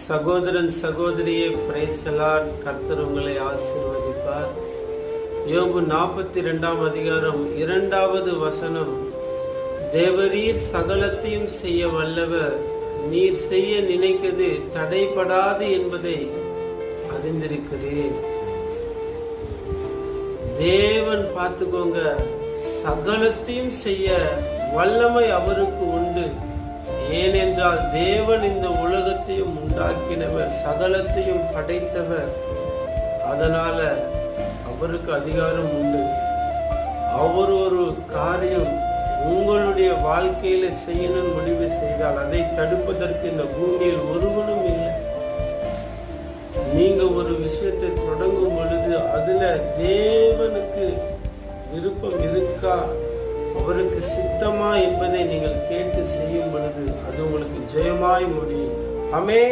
சகோதரன் சகோதரியே, praise the Lord. கர்த்தர் உங்களை ஆசீர்வதிப்பார். யோபு 42 அதிகாரம் 2வது வசனம். தேவரீர் சகலத்தையும் செய்ய வல்லவர், நீர் செய்ய நினைக்கிறது தடைபடாது என்பதை அறிந்திருக்கிறேன். தேவன் பார்த்துக்கோங்க, சகலத்தையும் செய்ய வல்லமை அவருக்கு உண்டு. ஏனென்றால் தேவன் இந்த உலகத்தையும் உண்டாக்கினவர், சகலத்தையும் படைத்தவர். அதனால அவருக்கு அதிகாரம் உண்டு. அவர் ஒரு காரியம் உங்களுடைய வாழ்க்கையில செய்யணும் முடிவு செய்தால் அதை தடுப்பதற்கு இந்த பூமியில் ஒருவனும் இல்லை. நீங்க ஒரு விஷயத்தை தொடங்கும் பொழுது அதுல தேவனுக்கு விருப்பம் இருக்கா, அவருக்கு சித்தமா என்பதை நீங்கள் கேட்டு செய்யும் பொழுது அது உங்களுக்கு ஜெயமாய் முடியும். ஆமென்.